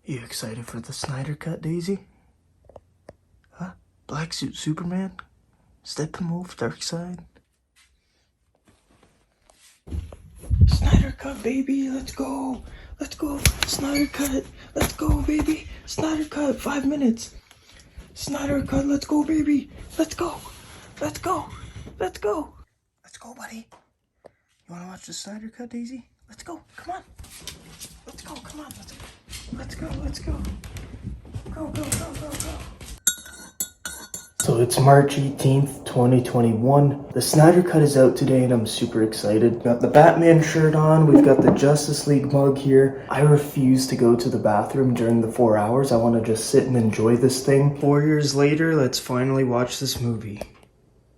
You excited for the Snyder Cut, Daisy? Huh? Black Suit Superman? Steppenwolf, Darkseid? Snyder Cut, baby, let's go! Let's go! Snyder Cut! Let's go, baby! Snyder Cut, 5 minutes! Snyder Cut, let's go, baby! Let's go! Let's go! Let's go! Let's go, buddy! You wanna watch the Snyder Cut, Daisy? Let's go! Come on! Let's go! Come on! Let's go! Let's go! Go, go, go, go, go! So it's March 18th, 2021. The Snyder Cut is out today and I'm super excited. Got the Batman shirt on, we've got the Justice League mug here. I refuse to go to the bathroom during the 4 hours. I want to just sit and enjoy this thing. 4 years later, let's finally watch this movie.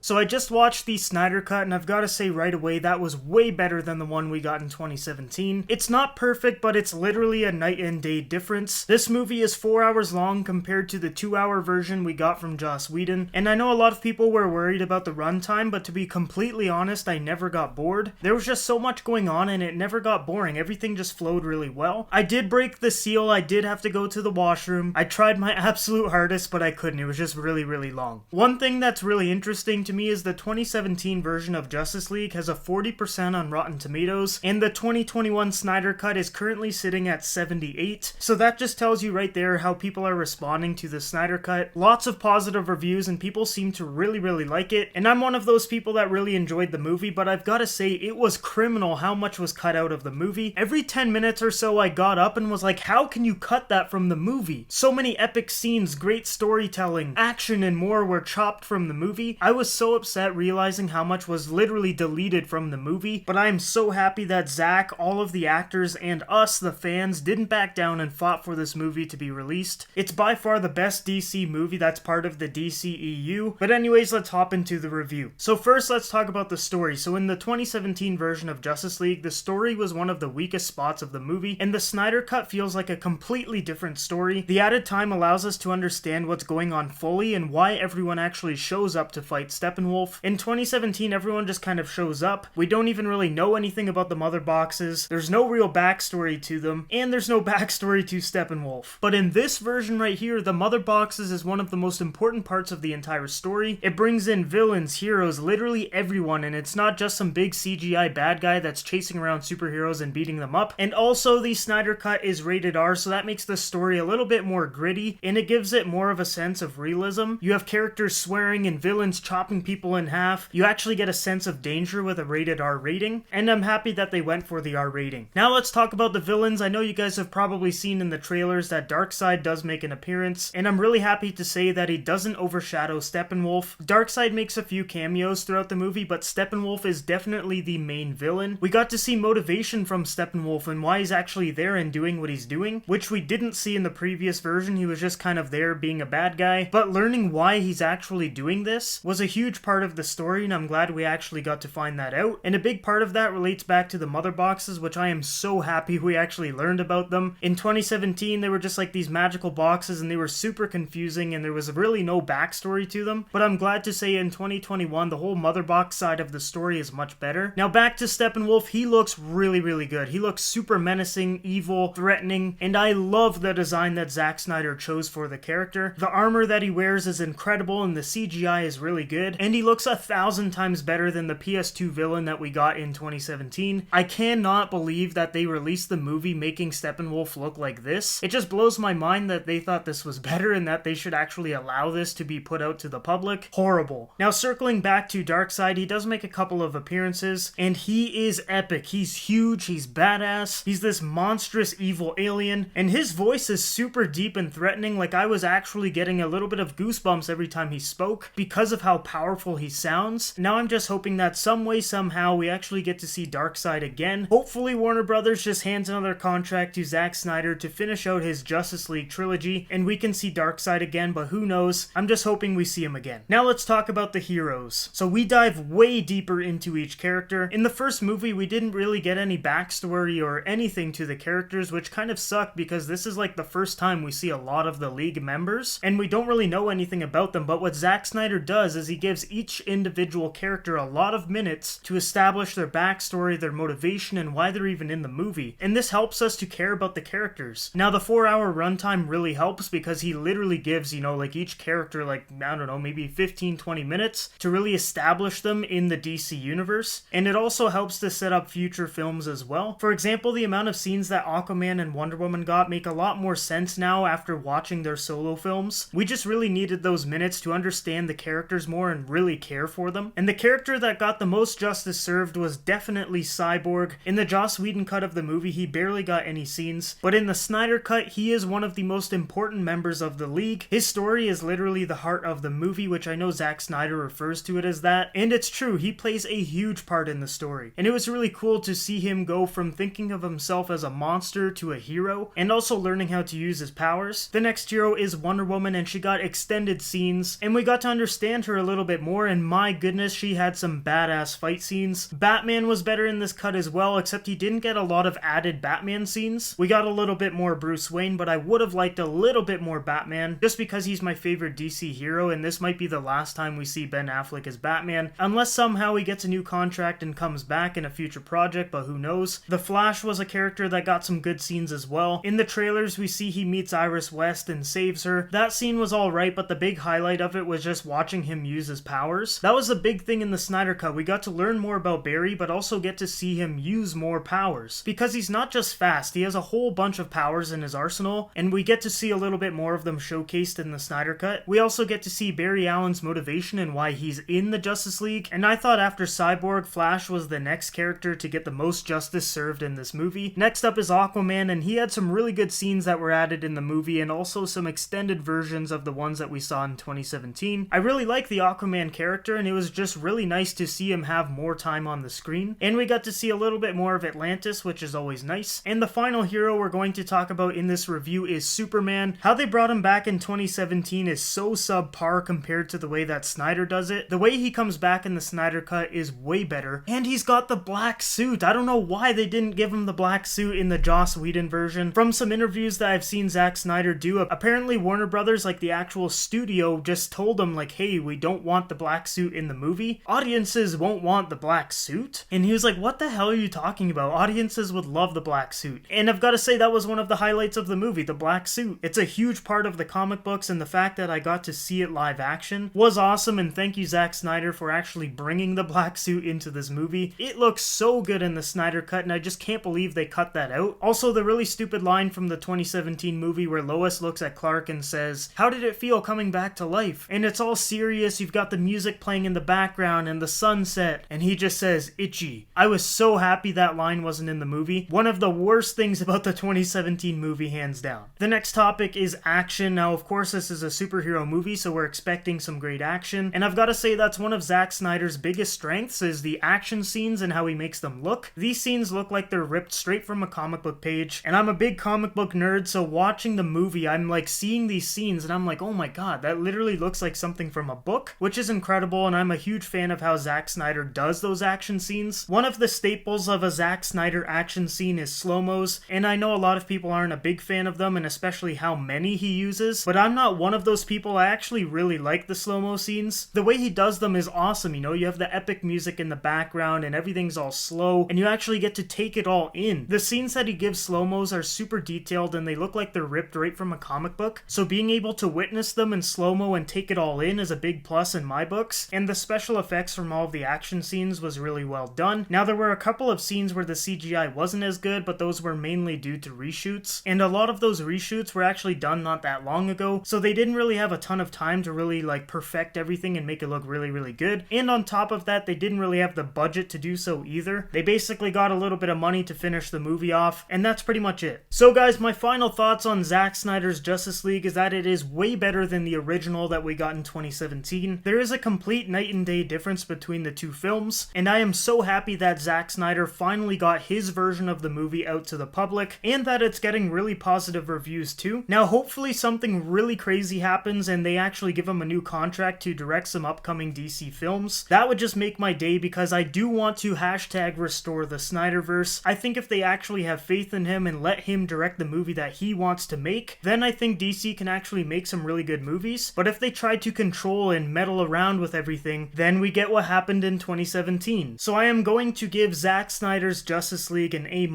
So I just watched the Snyder Cut, and I've got to say right away, that was way better than the one we got in 2017. It's not perfect, but it's literally a night and day difference. This movie is 4 hours long compared to the 2-hour version we got from Joss Whedon, and I know a lot of people were worried about the runtime, but to be completely honest, I never got bored. There was just so much going on, and it never got boring. Everything just flowed really well. I did break the seal. I did have to go to the washroom. I tried my absolute hardest, but I couldn't. It was just really, really long. One thing that's really interesting to me is the 2017 version of Justice League has a 40% on Rotten Tomatoes, and the 2021 Snyder Cut is currently sitting at 78. So that just tells you right there how people are responding to the Snyder Cut. Lots of positive reviews, and people seem to really, really like it. And I'm one of those people that really enjoyed the movie, but I've got to say, it was criminal how much was cut out of the movie. Every 10 minutes or so, I got up and was like, how can you cut that from the movie? So many epic scenes, great storytelling, action, and more were chopped from the movie. I was so upset realizing how much was literally deleted from the movie, but I am so happy that Zack, all of the actors, and us, the fans, didn't back down and fought for this movie to be released. It's by far the best DC movie that's part of the DCEU, but anyways, let's hop into the review. So first, let's talk about the story. So in the 2017 version of Justice League, the story was one of the weakest spots of the movie, and the Snyder Cut feels like a completely different story. The added time allows us to understand what's going on fully and why everyone actually shows up to fight Steppenwolf. In 2017, everyone just kind of shows up. We don't even really know anything about the mother boxes. There's no real backstory to them, and there's no backstory to Steppenwolf. But in this version right here, the mother boxes is one of the most important parts of the entire story. It brings in villains, heroes, literally everyone, and it's not just some big CGI bad guy that's chasing around superheroes and beating them up. And also, the Snyder Cut is rated R, so that makes the story a little bit more gritty, and it gives it more of a sense of realism. You have characters swearing and villains chopping people in half. You actually get a sense of danger with a rated R rating, and I'm happy that they went for the R rating. Now let's talk about the villains. I know you guys have probably seen in the trailers that Darkseid does make an appearance, and I'm really happy to say that he doesn't overshadow Steppenwolf. Darkseid makes a few cameos throughout the movie, but Steppenwolf is definitely the main villain. We got to see motivation from Steppenwolf and why he's actually there and doing what he's doing, which we didn't see in the previous version. He was just kind of there being a bad guy, but learning why he's actually doing this was a huge part of the story, and I'm glad we actually got to find that out. And a big part of that relates back to the mother boxes, which I am so happy we actually learned about them. In 2017, they were just like these magical boxes, and they were super confusing, and there was really no backstory to them. But I'm glad to say in 2021, the whole mother box side of the story is much better. Now back to Steppenwolf, he looks really, really good. He looks super menacing, evil, threatening, and I love the design that Zack Snyder chose for the character. The armor that he wears is incredible, and the CGI is really good, and he looks 1,000 times better than the PS2 villain that we got in 2017. I cannot believe that they released the movie making Steppenwolf look like this. It just blows my mind that they thought this was better and that they should actually allow this to be put out to the public. Horrible. Now circling back to Darkseid, he does make a couple of appearances, and he is epic. He's huge, he's badass, he's this monstrous evil alien, and his voice is super deep and threatening. Like, I was actually getting a little bit of goosebumps every time he spoke because of how powerful he sounds. Now I'm just hoping that some way, somehow, we actually get to see Darkseid again. Hopefully Warner Brothers just hands another contract to Zack Snyder to finish out his Justice League trilogy, and we can see Darkseid again, but who knows? I'm just hoping we see him again. Now let's talk about the heroes. So we dive way deeper into each character. In the first movie, we didn't really get any backstory or anything to the characters, which kind of sucked because this is like the first time we see a lot of the League members, and we don't really know anything about them, but what Zack Snyder does is he gives gives each individual character a lot of minutes to establish their backstory, their motivation, and why they're even in the movie. And this helps us to care about the characters. Now, the 4-hour runtime really helps because he literally gives, like each character, like, I don't know, maybe 15-20 minutes to really establish them in the DC universe. And it also helps to set up future films as well. For example, the amount of scenes that Aquaman and Wonder Woman got make a lot more sense now after watching their solo films. We just really needed those minutes to understand the characters more and really care for them. And the character that got the most justice served was definitely Cyborg. In the Joss Whedon cut of the movie, he barely got any scenes, but in the Snyder cut, he is one of the most important members of the League. His story is literally the heart of the movie, which I know Zack Snyder refers to it as that, and it's true, he plays a huge part in the story. And it was really cool to see him go from thinking of himself as a monster to a hero, and also learning how to use his powers. The next hero is Wonder Woman, and she got extended scenes, and we got to understand her a little bit more, and my goodness, she had some badass fight scenes. Batman was better in this cut as well, except he didn't get a lot of added Batman scenes. We got a little bit more Bruce Wayne, but I would have liked a little bit more Batman, just because he's my favorite DC hero, and this might be the last time we see Ben Affleck as Batman, unless somehow he gets a new contract and comes back in a future project, but who knows. The Flash was a character that got some good scenes as well. In the trailers, we see he meets Iris West and saves her. That scene was alright, but the big highlight of it was just watching him use his powers. That was the big thing in the Snyder Cut. We got to learn more about Barry, but also get to see him use more powers. Because he's not just fast, he has a whole bunch of powers in his arsenal, and we get to see a little bit more of them showcased in the Snyder Cut. We also get to see Barry Allen's motivation and why he's in the Justice League, and I thought after Cyborg, Flash was the next character to get the most justice served in this movie. Next up is Aquaman, and he had some really good scenes that were added in the movie, and also some extended versions of the ones that we saw in 2017. I really like the Aquaman character, and it was just really nice to see him have more time on the screen. And we got to see a little bit more of Atlantis, which is always nice. And the final hero we're going to talk about in this review is Superman. How they brought him back in 2017 is so subpar compared to the way that Snyder does it. The way he comes back in the Snyder Cut is way better, and he's got the black suit. I don't know why they didn't give him the black suit in the Joss Whedon version. From some interviews that I've seen Zack Snyder do, apparently Warner Brothers, like the actual studio, just told him like, hey, we don't want the black suit in the movie. Audiences won't want the black suit. And he was like, what the hell are you talking about? Audiences would love the black suit. And I've got to say that was one of the highlights of the movie, the black suit. It's a huge part of the comic books, and the fact that I got to see it live action was awesome, and thank you Zack Snyder for actually bringing the black suit into this movie. It looks so good in the Snyder Cut, and I just can't believe they cut that out. Also, the really stupid line from the 2017 movie where Lois looks at Clark and says, how did it feel coming back to life? And it's all serious, you've got the music playing in the background and the sunset, and he just says, itchy. I was so happy that line wasn't in the movie. One of the worst things about the 2017 movie, hands down. The next topic is action. Now, of course, this is a superhero movie, so we're expecting some great action, and I've got to say that's one of Zack Snyder's biggest strengths is the action scenes and how he makes them look. These scenes look like they're ripped straight from a comic book page, and I'm a big comic book nerd, so watching the movie, I'm like seeing these scenes, and I'm like, oh my god, that literally looks like something from a book, which is incredible, and I'm a huge fan of how Zack Snyder does those action scenes. One of the staples of a Zack Snyder action scene is slow-mos, and I know a lot of people aren't a big fan of them, and especially how many he uses, but I'm not one of those people. I actually really like the slow-mo scenes. The way he does them is awesome, you have the epic music in the background, and everything's all slow, and you actually get to take it all in. The scenes that he gives slow-mos are super detailed, and they look like they're ripped right from a comic book, so being able to witness them in slow-mo and take it all in is a big plus in my books, and the special effects from all of the action scenes was really well done. Now, there were a couple of scenes where the CGI wasn't as good, but those were mainly due to reshoots, and a lot of those reshoots were actually done not that long ago, so they didn't really have a ton of time to really perfect everything and make it look really, really good. And on top of that, they didn't really have the budget to do so either. They basically got a little bit of money to finish the movie off, and that's pretty much it. So guys, my final thoughts on Zack Snyder's Justice League is that it is way better than the original that we got in 2017. There is a complete night and day difference between the two films, and I am so happy that Zack Snyder finally got his version of the movie out to the public, and that it's getting really positive reviews too. Now, hopefully something really crazy happens and they actually give him a new contract to direct some upcoming DC films. That would just make my day, because I do want to #restore the Snyderverse. I think if they actually have faith in him and let him direct the movie that he wants to make, then I think DC can actually make some really good movies. But if they try to control and meddle around with everything, then we get what happened in 2017. So I am going to give Zack Snyder's Justice League an A-.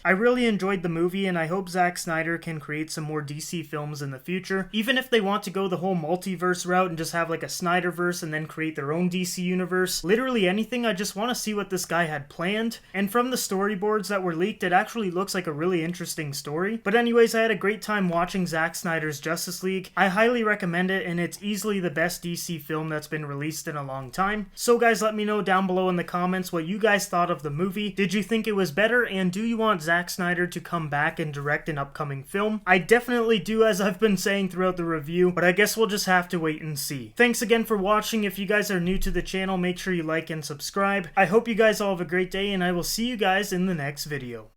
I really enjoyed the movie, and I hope Zack Snyder can create some more DC films in the future. Even if they want to go the whole multiverse route and just have like a Snyderverse and then create their own DC universe, literally anything, I just want to see what this guy had planned. And from the storyboards that were leaked, it actually looks like a really interesting story. But anyways, I had a great time watching Zack Snyder's Justice League. I highly recommend it, and it's easily the best DC film that's been released in a long time. So guys, let me know down below in the comments what you guys thought of the movie. Did you think it was better, and do you want Zack Snyder to come back and direct an upcoming film? I definitely do, as I've been saying throughout the review, but I guess we'll just have to wait and see. Thanks again for watching. If you guys are new to the channel, make sure you like and subscribe. I hope you guys all have a great day, and I will see you guys in the next video.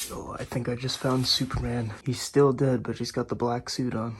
Yo, I think I just found Superman. He's still dead, but he's got the black suit on.